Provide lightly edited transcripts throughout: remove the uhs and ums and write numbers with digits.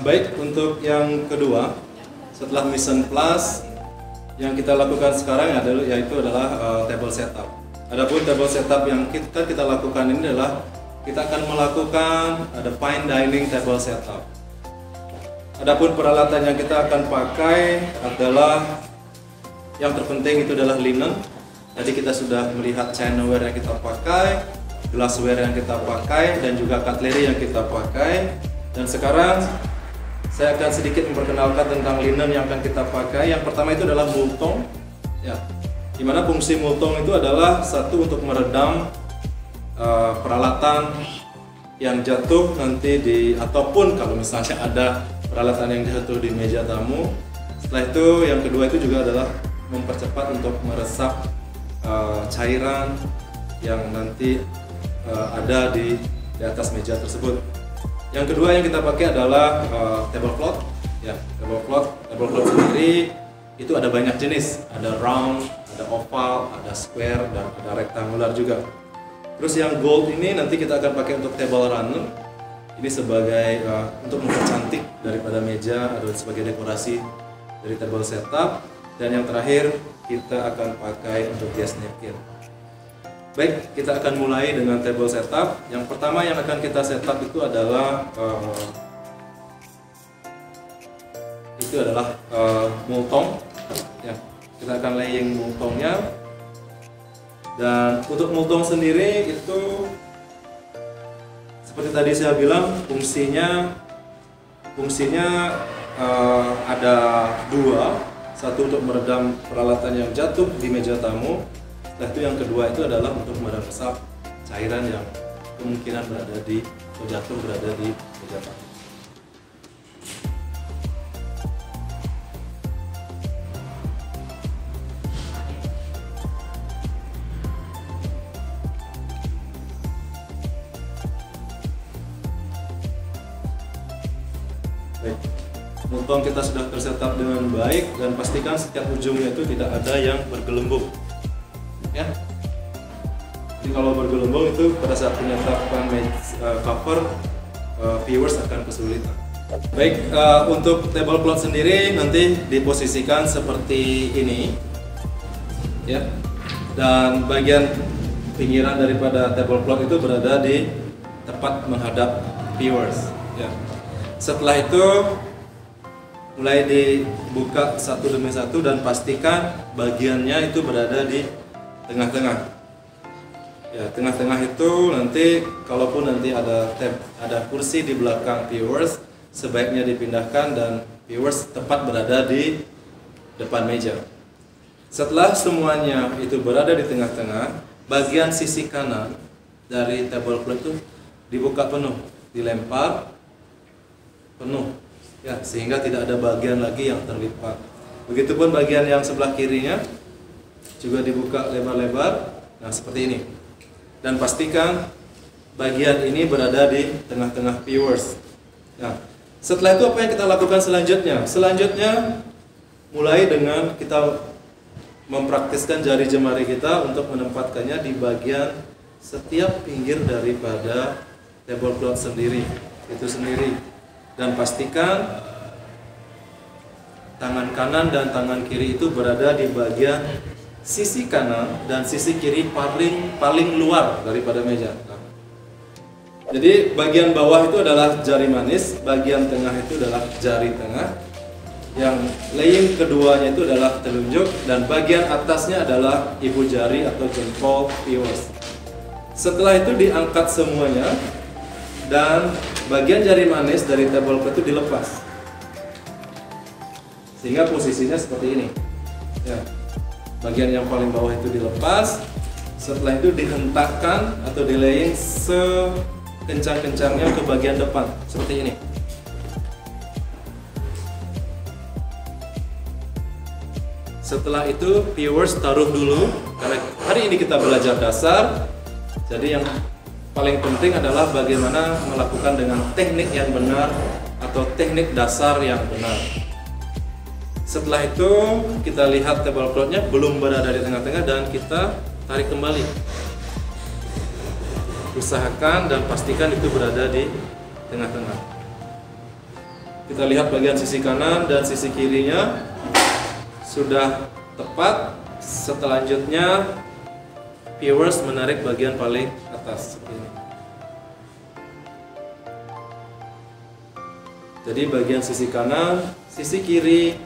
Baik, untuk yang kedua, setelah mission plus, yang kita lakukan sekarang yaitu adalah table setup. Adapun table setup yang kita lakukan ini adalah kita akan melakukan ada fine dining table setup. Adapun peralatan yang kita akan pakai adalah yang terpenting itu adalah linen. Tadi kita sudah melihat chinaware yang kita pakai, glassware yang kita pakai, dan juga cutlery yang kita pakai. Dan sekarang saya akan sedikit memperkenalkan tentang linen yang akan kita pakai. Yang pertama itu adalah multong, ya. Dimana fungsi multong itu adalah satu untuk meredam peralatan yang jatuh nanti ataupun kalau misalnya ada peralatan yang jatuh di meja tamu. Setelah itu yang kedua itu juga adalah mempercepat untuk meresap cairan yang nanti ada di atas meja tersebut. Yang kedua yang kita pakai adalah tablecloth. Ya, tablecloth sendiri itu ada banyak jenis, ada round, ada oval, ada square, dan ada rectangular juga. Terus yang gold ini nanti kita akan pakai untuk table runner. Ini sebagai untuk mempercantik daripada meja atau sebagai dekorasi dari table setup. Dan yang terakhir kita akan pakai untuk guest napkin. Baik, kita akan mulai dengan table setup. Yang pertama yang akan kita setup itu adalah multong. Ya, kita akan laying multongnya. Dan untuk multong sendiri itu seperti tadi saya bilang fungsinya ada dua. Satu untuk meredam peralatan yang jatuh di meja tamu. Setelah itu yang kedua itu adalah untuk meresap cairan yang kemungkinan jatuh berada di meja tamu. Baik. Multong kita sudah tersetup dengan baik dan pastikan setiap ujungnya itu tidak ada yang bergelembung. Ya. Jadi kalau bergelembung itu pada saat penyetapan cover viewers akan kesulitan. Baik, untuk tablecloth sendiri nanti diposisikan seperti ini, ya. Dan bagian pinggiran daripada tablecloth itu berada di tepat menghadap viewers. Ya. Setelah itu mulai dibuka satu demi satu dan pastikan bagiannya itu berada di tengah-tengah. Ya, tengah-tengah itu nanti kalaupun nanti ada kursi di belakang viewers, sebaiknya dipindahkan dan viewers tepat berada di depan meja. Setelah semuanya itu berada di tengah-tengah, bagian sisi kanan dari tablecloth itu dibuka penuh, dilempar penuh. Ya, sehingga tidak ada bagian lagi yang terlipat. Begitupun bagian yang sebelah kirinya juga dibuka lebar-lebar. Nah, seperti ini. Dan pastikan bagian ini berada di tengah-tengah viewers. Nah, setelah itu apa yang kita lakukan selanjutnya? Selanjutnya mulai dengan kita mempraktiskan jari jemari kita untuk menempatkannya di bagian setiap pinggir daripada tablecloth itu sendiri. Dan pastikan tangan kanan dan tangan kiri itu berada di bagian sisi kanan dan sisi kiri paling luar daripada meja. Jadi bagian bawah itu adalah jari manis, bagian tengah itu adalah jari tengah, yang laying keduanya itu adalah telunjuk, dan bagian atasnya adalah ibu jari atau jempol viewers. Setelah itu diangkat semuanya dan bagian jari manis dari tablecloth itu dilepas sehingga posisinya seperti ini. Ya. Bagian yang paling bawah itu dilepas. Setelah itu dihentakkan atau dilaying sekencang-kencangnya ke bagian depan seperti ini. Setelah itu viewers taruh dulu, karena hari ini kita belajar dasar. Jadi yang paling penting adalah bagaimana melakukan dengan teknik yang benar atau teknik dasar yang benar. Setelah itu kita lihat tablecloth-nya belum berada di tengah-tengah dan kita tarik kembali. Usahakan dan pastikan itu berada di tengah-tengah. Kita lihat bagian sisi kanan dan sisi kirinya sudah tepat. Selanjutnya viewers menarik bagian paling atas seperti ini. Jadi bagian sisi kanan, sisi kiri,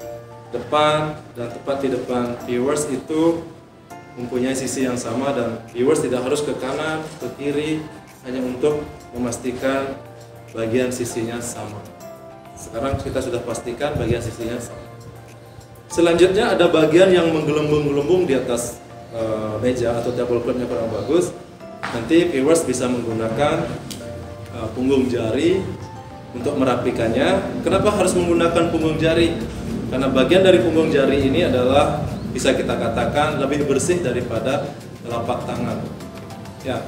depan, dan tepat di depan viewers itu mempunyai sisi yang sama, dan viewers tidak harus ke kanan, ke kiri, hanya untuk memastikan bagian sisinya sama. Sekarang kita sudah pastikan bagian sisinya sama. Selanjutnya ada bagian yang menggelembung-gelembung di atas meja atau tableclothnya kurang bagus. Nanti viewers bisa menggunakan punggung jari untuk merapikannya. Kenapa harus menggunakan punggung jari? Karena bagian dari punggung jari ini adalah bisa kita katakan lebih bersih daripada telapak tangan. Ya,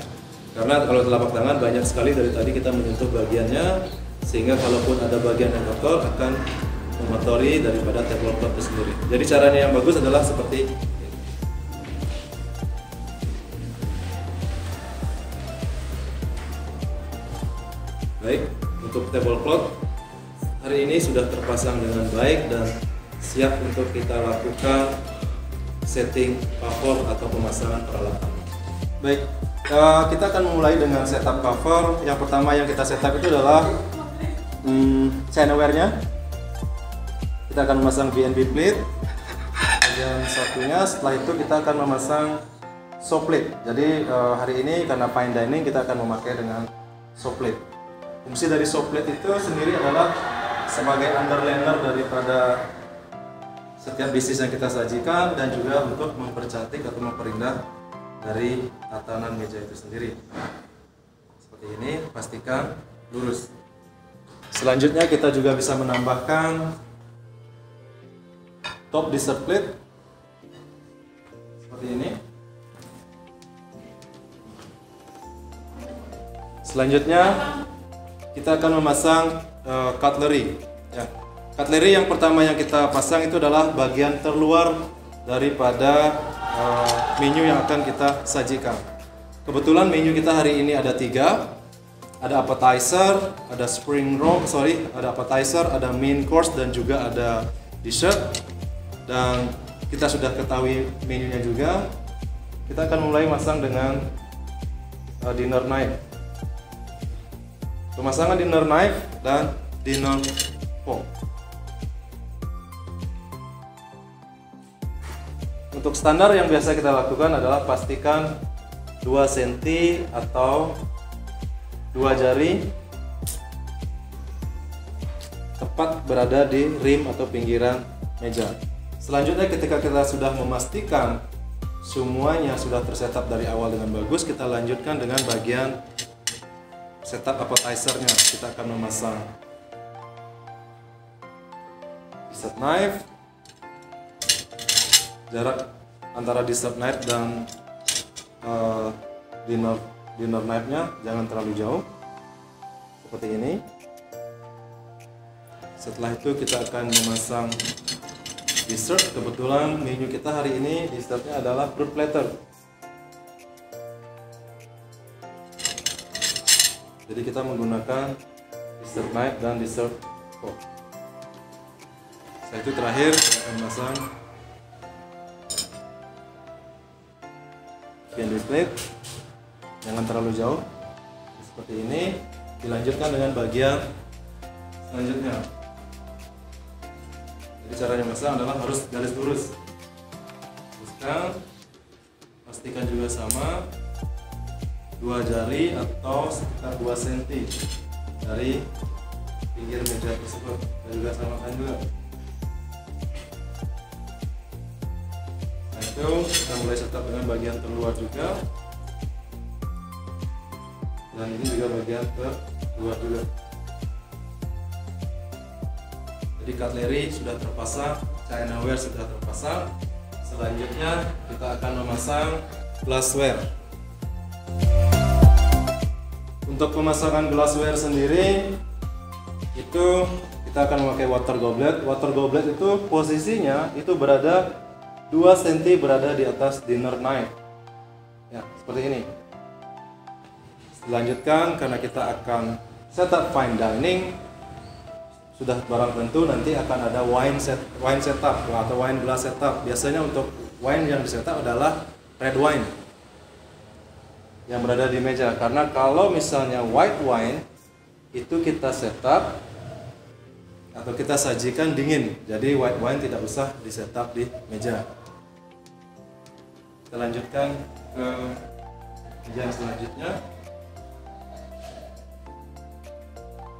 karena kalau telapak tangan banyak sekali dari tadi kita menyentuh bagiannya, sehingga kalaupun ada bagian yang kotor akan mengotori daripada tablecloth itu sendiri. Jadi caranya yang bagus adalah seperti ini. Baik, untuk tablecloth hari ini sudah terpasang dengan baik dan siap untuk kita lakukan setting cover atau pemasangan peralatan. Baik, kita akan memulai dengan setup cover. Yang pertama yang kita setup itu adalah Chinaware-nya. Kita akan memasang BNB plate. Yang satunya setelah itu kita akan memasang show plate. Jadi hari ini karena fine dining kita akan memakai dengan show plate. Fungsi dari show plate itu sendiri adalah sebagai underliner daripada setiap bisnis yang kita sajikan, dan juga untuk mempercantik atau memperindah dari tatanan meja itu sendiri. Seperti ini, pastikan lurus. Selanjutnya kita juga bisa menambahkan top dessert plate seperti ini. Selanjutnya kita akan memasang cutlery. Ya. Cutlery yang pertama yang kita pasang itu adalah bagian terluar daripada menu yang akan kita sajikan. Kebetulan menu kita hari ini ada 3. Ada appetizer, ada spring roll, ada appetizer, ada main course, dan juga ada dessert. Dan kita sudah ketahui menunya juga. Kita akan mulai masang dengan dinner knife. Pemasangan dinner knife dan dinner fork. Untuk standar yang biasa kita lakukan adalah pastikan 2 cm atau 2 jari tepat berada di rim atau pinggiran meja. Selanjutnya ketika kita sudah memastikan semuanya sudah tersetup dari awal dengan bagus, kita lanjutkan dengan bagian setup appetizer-nya. Kita akan memasang dessert knife. Jarak antara dessert knife dan dinner knife-nya jangan terlalu jauh, seperti ini. Setelah itu kita akan memasang dessert. Kebetulan menu kita hari ini dessertnya adalah fruit platter. Jadi kita menggunakan dessert knife dan dessert fork. Setelah itu terakhir kita akan memasang BNB plate. Jangan terlalu jauh, seperti ini. Dilanjutkan dengan bagian selanjutnya. Jadi caranya memasang adalah harus garis lurus. Luruskan, pastikan juga sama 2 jari atau sekitar 2 cm dari pinggir meja tersebut. Dan juga samakan juga. Nah itu kita mulai setup dengan bagian terluar juga. Dan ini juga bagian terluar juga. Jadi cutlery sudah terpasang, Chinaware sudah terpasang. Selanjutnya kita akan memasang glassware. Untuk pemasangan glassware sendiri itu kita akan memakai water goblet. Water goblet itu posisinya itu berada 2 cm berada di atas dinner knife. Ya, seperti ini. Lanjutkan karena kita akan setup fine dining, sudah barang tentu, nanti akan ada wine setup atau wine glass setup. Biasanya untuk wine yang disetup adalah red wine yang berada di meja. Karena kalau misalnya white wine itu kita setup atau kita sajikan dingin, jadi white wine tidak usah disetup di meja. Kita lanjutkan ke meja yang selanjutnya.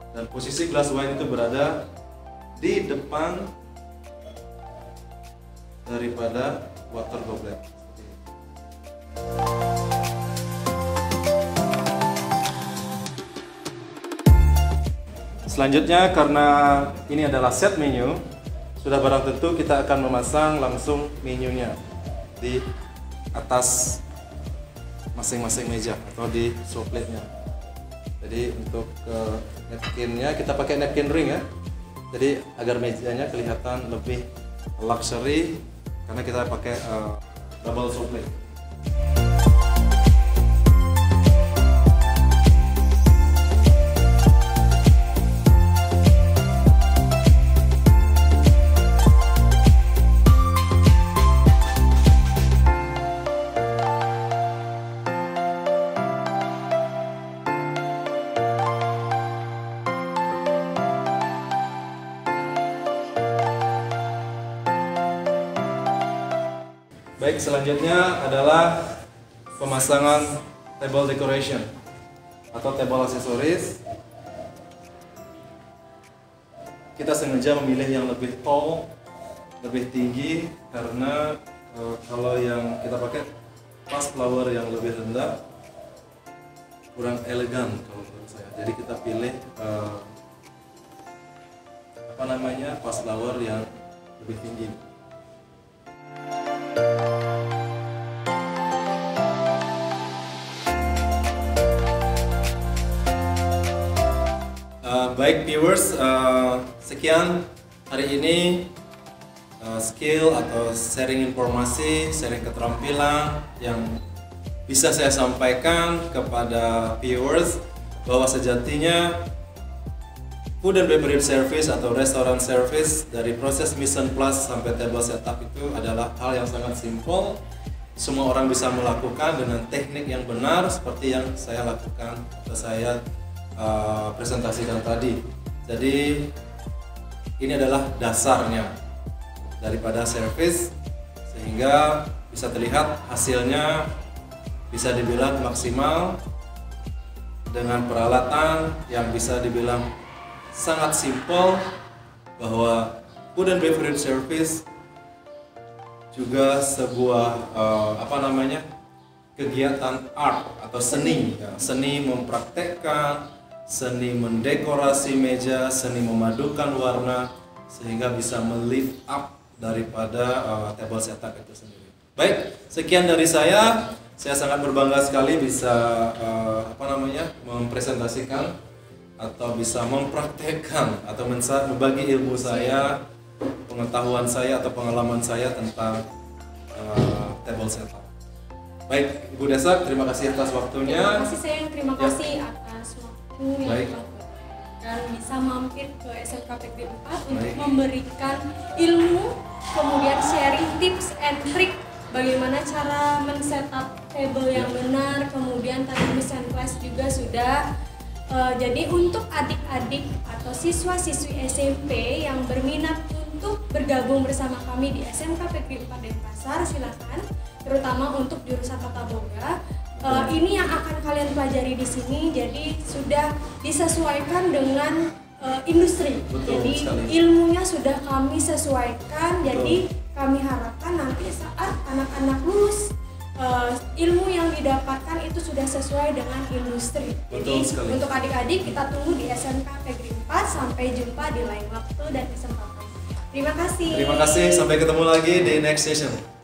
Dan posisi gelas wine itu berada di depan daripada water goblet. Selanjutnya, karena ini adalah set menu, sudah barang tentu kita akan memasang langsung menunya di atas masing-masing meja atau di show plate-nya. Jadi untuk napkinnya kita pakai napkin ring ya. Jadi agar mejanya kelihatan lebih luxury karena kita pakai double show plate. Baik, selanjutnya adalah pemasangan table decoration atau table aksesoris. Kita sengaja memilih yang lebih tall, lebih tinggi karena kalau yang kita pakai pas flower yang lebih rendah kurang elegan kalau menurut saya. Jadi kita pilih pas flower yang lebih tinggi. Baik viewers, sekian hari ini skill atau sharing informasi, sharing keterampilan yang bisa saya sampaikan kepada viewers bahwa sejatinya food and beverage service atau restaurant service dari proses mise en place sampai table setup itu adalah hal yang sangat simpel. Semua orang bisa melakukan dengan teknik yang benar seperti yang saya lakukan atau saya presentasikan tadi. Jadi ini adalah dasarnya daripada service sehingga bisa terlihat hasilnya bisa dibilang maksimal dengan peralatan yang bisa dibilang sangat simpel, bahwa food and beverage service juga sebuah kegiatan art atau seni, seni mempraktekkan, seni mendekorasi meja, seni memadukan warna sehingga bisa melift up daripada table setup itu sendiri. Baik, sekian dari saya. Saya sangat berbangga sekali bisa mempresentasikan atau bisa mempraktekkan atau membagi ilmu saya, pengetahuan saya atau pengalaman saya tentang table setup. Baik, Ibu Desak, terima kasih atas waktunya. Terima kasih sayang, terima kasih atas waktu yang Baik. dan bisa mampir ke SMK PGRI 4 untuk memberikan ilmu, kemudian sharing tips and trick bagaimana cara men-setup table yang benar, kemudian tadi mise en place juga sudah. Jadi untuk adik-adik atau siswa-siswi SMP yang berminat untuk bergabung bersama kami di SMK PGRI 4 Denpasar, silakan, terutama untuk jurusan Tata Boga. Ini yang akan kalian pelajari di sini, jadi sudah disesuaikan dengan industri. Betul, jadi sekali. ilmunya sudah kami sesuaikan. Betul. Jadi kami harapkan nanti saat anak-anak lulus ilmu yang didapatkan itu sudah sesuai dengan industri. Betul Jadi sekali. untuk adik-adik kita tunggu di SMK PGRI 4. Sampai jumpa di lain waktu dan kesempatan. Terima kasih. Terima kasih, sampai ketemu lagi di next session.